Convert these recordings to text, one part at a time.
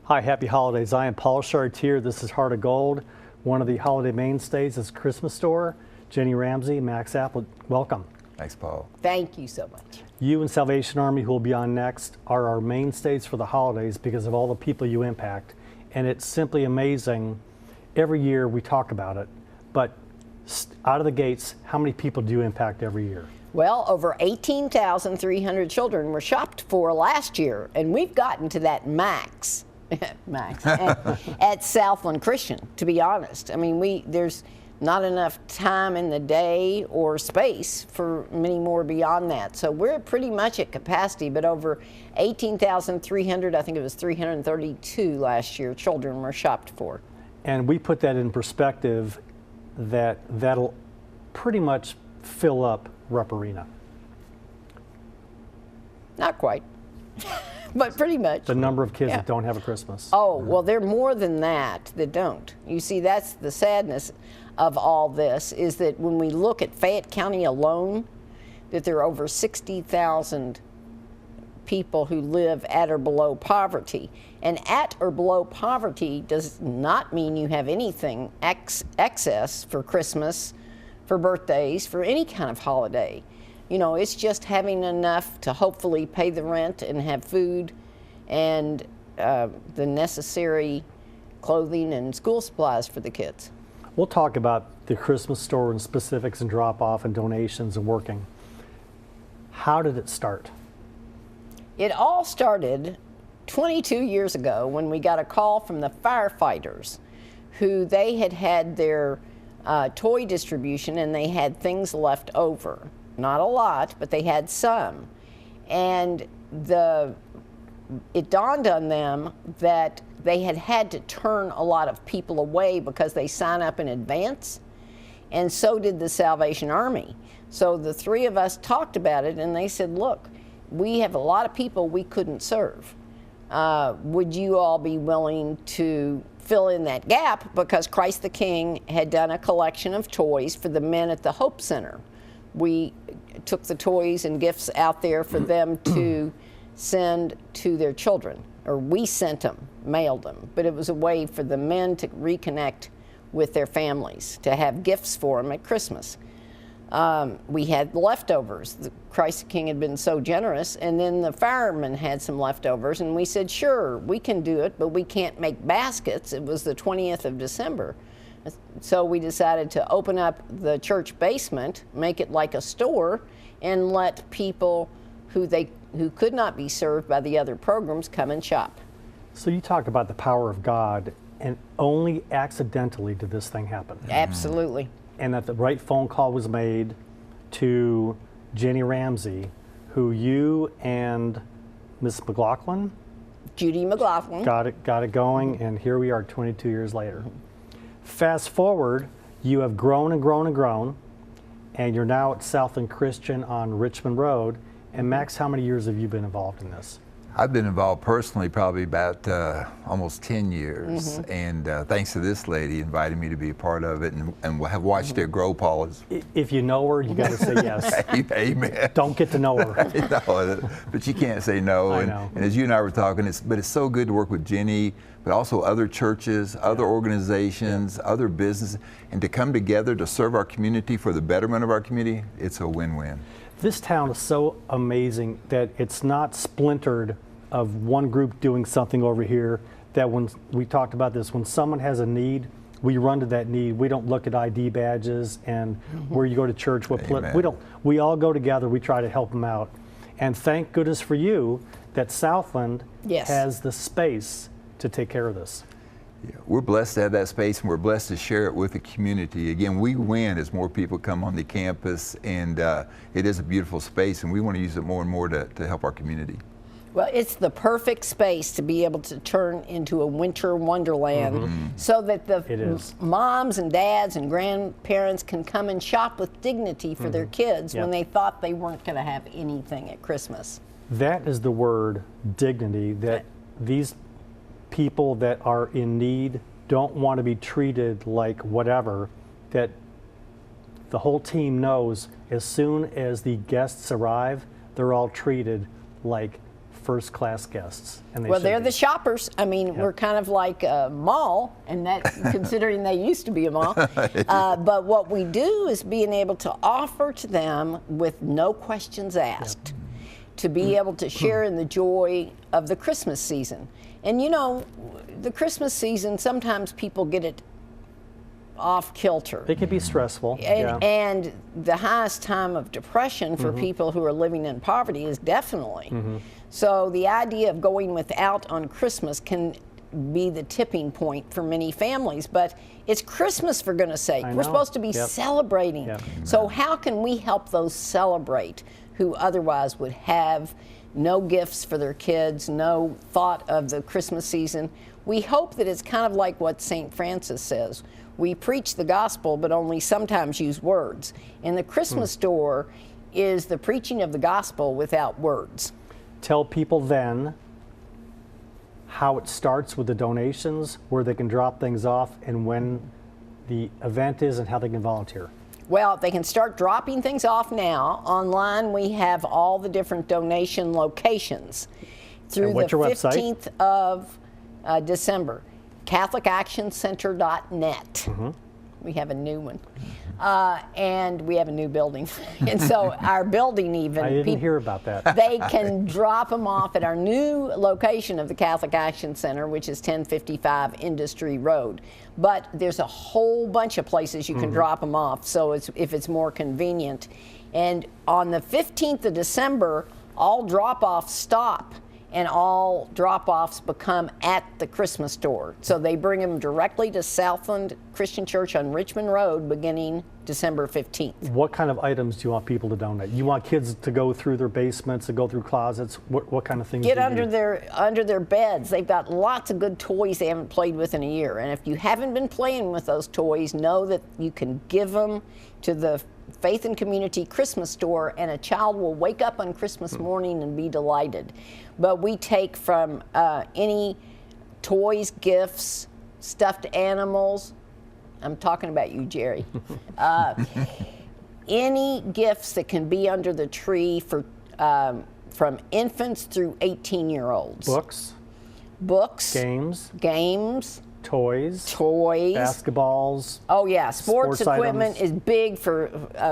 Hi, happy holidays. I am Paul Chartier. This is Heart of Gold. One of the holiday mainstays is Christmas Store. Jenny Ramsey, Max Apple, welcome. Thanks, Paul. Thank you so much. You and Salvation Army, who will be on next, are our mainstays for the holidays because of all the people you impact. And it's simply amazing. Every year we talk about it, but out of the gates, how many people do you impact every year? Well, over 18,300 children were shopped for last year, and we've gotten to that max. at Southland Christian, to be honest. I mean, there's not enough time in the day or space for many more beyond that. So we're pretty much at capacity, but over 18,300, I think it was 332 last year, children were shopped for. And we put that in perspective that'll pretty much fill up Rupp Arena. Not quite. But pretty much. The number of kids that don't have a Christmas. Oh, well, there are more than that don't. You see, that's the sadness of all this, is that when we look at Fayette County alone, that there are over 60,000 people who live at or below poverty. And at or below poverty does not mean you have anything excess for Christmas, for birthdays, for any kind of holiday. You know, it's just having enough to hopefully pay the rent and have food and the necessary clothing and school supplies for the kids. We'll talk about the Christmas store and specifics and drop-off and donations and working. How did it start? It all started 22 years ago when we got a call from the firefighters who they had their toy distribution and they had things left over. Not a lot, but they had some. And it dawned on them that they had to turn a lot of people away because they sign up in advance, and so did the Salvation Army. So the three of us talked about it, and they said, look, we have a lot of people we couldn't serve. Would you all be willing to fill in that gap? Because Christ the King had done a collection of toys for the men at the Hope Center. We took the toys and gifts out there for them to send to their children, or we sent them, mailed them, but it was a way for the men to reconnect with their families, to have gifts for them at Christmas. We had leftovers. Christ the King had been so generous, and then the firemen had some leftovers, and we said, sure, we can do it, but we can't make baskets. It was the 20th of December. So we decided to open up the church basement, make it like a store, and let people who could not be served by the other programs come and shop. So you talk about the power of God, and only accidentally did this thing happen. Absolutely. And that the right phone call was made to Jenny Ramsey, who you and Miss McLaughlin, Judy McLaughlin, got it going, and here we are 22 years later. Fast forward, you have grown and grown and grown, and you're now at Southland Christian on Richmond Road. And Max, how many years have you been involved in this? I've been involved personally probably about almost 10 years, and thanks to this lady inviting me to be a part of it, and have watched it grow, Paul. If you know her, you got to say yes. Amen. Don't get to know her. No, but you can't say no. I know. And as you and I were talking, it's so good to work with Jenny, but also other churches, other organizations, other businesses, and to come together to serve our community for the betterment of our community. It's a win-win. This town is so amazing that it's not splintered of one group doing something over here, that when we talked about this, when someone has a need, we run to that need. We don't look at ID badges and where you go to church, we all go together, we try to help them out. And thank goodness for you that Southland has the space to take care of this. Yeah, we're blessed to have that space, and we're blessed to share it with the community. Again, we win as more people come on the campus, and it is a beautiful space, and we want to use it more and more to help our community. Well, it's the perfect space to be able to turn into a winter wonderland so that the moms and dads and grandparents can come and shop with dignity for their kids when they thought they weren't going to have anything at Christmas. That is the word, dignity, that these people that are in need don't want to be treated like whatever, that the whole team knows as soon as the guests arrive, they're all treated like first-class guests. And Well, should they're be. the shoppers. I mean, we're kind of like a mall, and that considering they used to be a mall. But what we do is being able to offer to them with no questions asked, to be able to share in the joy of the Christmas season. And you know, the Christmas season, sometimes people get it off kilter. It can be stressful. And the highest time of depression for people who are living in poverty is definitely. So the idea of going without on Christmas can be the tipping point for many families. But it's Christmas, for goodness sake. I We're know. supposed to be celebrating. Yep. So how can we help those celebrate who otherwise would have no gifts for their kids, no thought of the Christmas season? We hope that it's kind of like what St. Francis says. We preach the gospel, but only sometimes use words. And the Christmas store is the preaching of the gospel without words. Tell people then how it starts with the donations, where they can drop things off, and when the event is and how they can volunteer. Well, they can start dropping things off now. Online, we have all the different donation locations through And the what's your website? 15th of December. CatholicActionCenter.net. We have a new one. And we have a new building. And so our building even, I didn't hear about that. they can drop them off at our new location of the Catholic Action Center, which is 1055 Industry Road. But there's a whole bunch of places you can drop them off, so if it's more convenient. And on the 15th of December, all drop-offs stop, and all drop-offs become at the Christmas store. So they bring them directly to Southland Christian Church on Richmond Road beginning December 15th. What kind of items do you want people to donate? You want kids to go through their basements, to go through closets? What kind of things Get do you under need? under their beds. They've got lots of good toys they haven't played with in a year. And if you haven't been playing with those toys, know that you can give them to the Faith and Community Christmas store, and a child will wake up on Christmas morning and be delighted. But we take from any toys, gifts, stuffed animals. I'm talking about you, Jerry. Any gifts that can be under the tree for from infants through 18-year-olds. Books, Games, toys, basketballs. Oh yeah, sports equipment items. is big for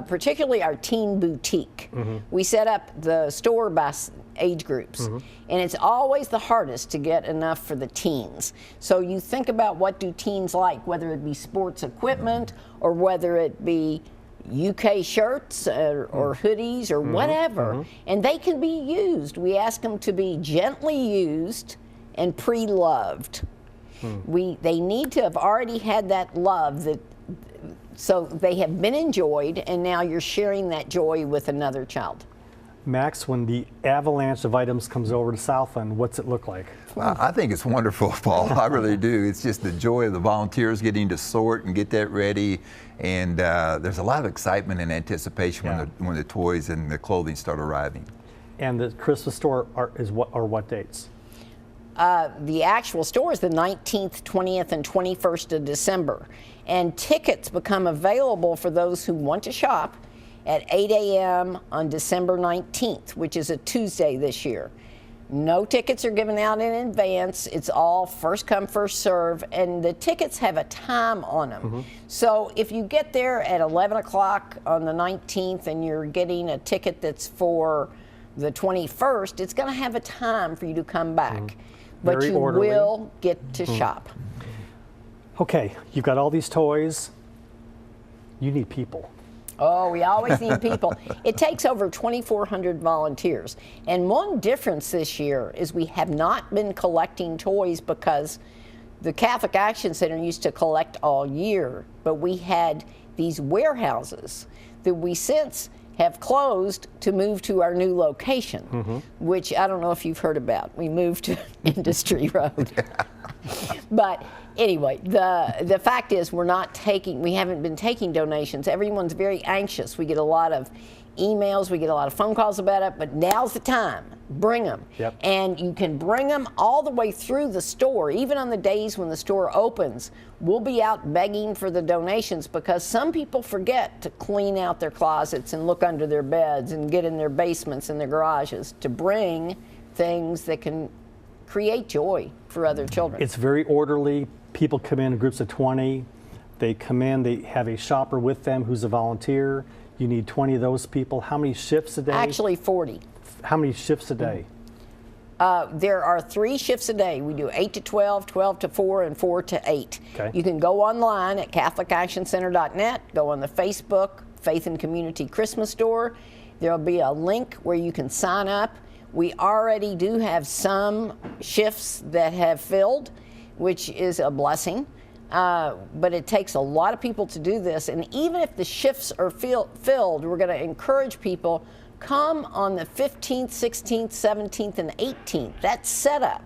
particularly our teen boutique. We set up the store by age groups, and it's always the hardest to get enough for the teens. So you think about, what do teens like, whether it be sports equipment or whether it be UK shirts or hoodies or whatever, and they can be used. We ask them to be gently used and pre-loved. They need to have already had that love, so they have been enjoyed, and now you're sharing that joy with another child. Max, when the avalanche of items comes over to Southland, what's it look like? I think it's wonderful, Paul. I really do. It's just the joy of the volunteers getting to sort and get that ready. And there's a lot of excitement and anticipation when the toys and the clothing start arriving. And the Christmas store are what dates? The actual store is the 19th, 20th, and 21st of December. And tickets become available for those who want to shop at 8 a.m. on December 19th, which is a Tuesday this year. No tickets are given out in advance. It's all first come, first serve, and the tickets have a time on them. So if you get there at 11 o'clock on the 19th and you're getting a ticket that's for the 21st, it's going to have a time for you to come back. But Very you orderly. will get to shop. Okay, you've got all these toys. You need people. Oh, we always need people. It takes over 2,400 volunteers. And one difference this year is we have not been collecting toys, because the Catholic Action Center used to collect all year, but we had these warehouses that we since have closed to move to our new location, which I don't know if you've heard about. We moved to Industry Road. But anyway, the fact is we haven't been taking donations. Everyone's very anxious. We get a lot of emails, we get a lot of phone calls about it, but now's the time. Bring them. Yep. And you can bring them all the way through the store. Even on the days when the store opens, we'll be out begging for the donations, because some people forget to clean out their closets and look under their beds and get in their basements and their garages. To bring things that can create joy for other children. It's very orderly. People come in groups of 20. They come in, they have a shopper with them who's a volunteer. You need 20 of those people. How many shifts a day? Actually, 40. How many shifts a day? There are 3 shifts a day. We do 8 to 12, 12 to 4, and 4 to 8. Okay. You can go online at CatholicActionCenter.net, go on the Facebook Faith and Community Christmas Store. There'll be a link where you can sign up. We already do have some shifts that have filled, which is a blessing. But it takes a lot of people to do this. And even if the shifts are filled, we're going to encourage people, come on the 15th, 16th, 17th, and 18th. That's setup.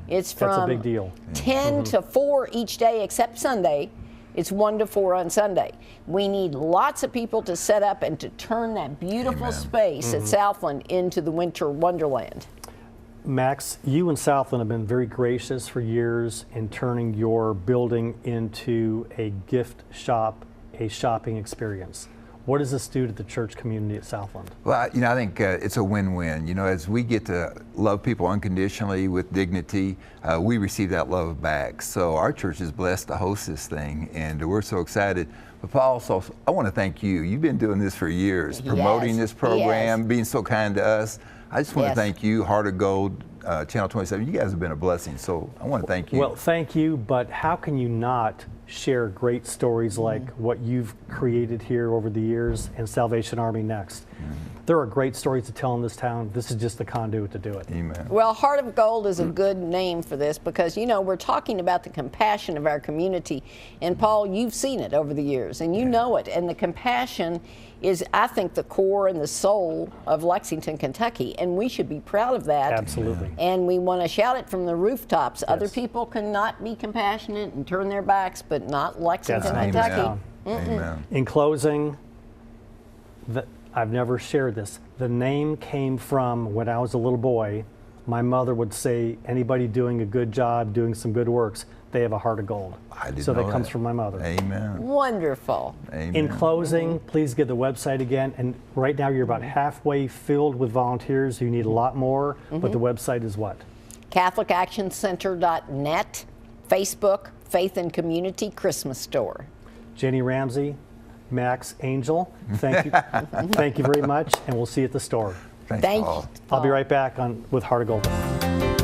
It's from That's a big deal. 10 to 4 each day, except Sunday. It's 1 to 4 on Sunday. We need lots of people to set up and to turn that beautiful space at Southland into the winter wonderland. Max, you and Southland have been very gracious for years in turning your building into a gift shop, a shopping experience. What does this do to the church community at Southland? Well, I think it's a win-win. As we get to love people unconditionally with dignity, we receive that love back. So our church is blessed to host this thing, and we're so excited. But Paul, also, I want to thank you. You've been doing this for years, promoting this program, being so kind to us. I just want to thank you, Heart of Gold, Channel 27. You guys have been a blessing, so I want to thank you. Well, thank you, but how can you not share great stories like what you've created here over the years and Salvation Army Next? There are great stories to tell in this town. This is just the conduit to do it. Amen. Well, Heart of Gold is a good name for this because, we're talking about the compassion of our community. And Paul, you've seen it over the years and you know it. And the compassion is, I think, the core and the soul of Lexington, Kentucky. And we should be proud of that. Absolutely. And we want to shout it from the rooftops. Other people cannot be compassionate and turn their backs, but not Lexington, Kentucky. Amen. In closing, I've never shared this. The name came from when I was a little boy. My mother would say, anybody doing a good job, doing some good works, they have a heart of gold. I didn't so know that comes that. from my mother. Amen. Wonderful. Amen. In closing, please give the website again. And right now you're about halfway filled with volunteers. You need a lot more, but the website is what? CatholicActionCenter.net, Facebook, Faith and Community Christmas Store. Jenny Ramsey, Max Angel, thank you. Thank you very much, and we'll see you at the store. Thanks, Thank Paul. you. I'll be right back with Heart of Gold.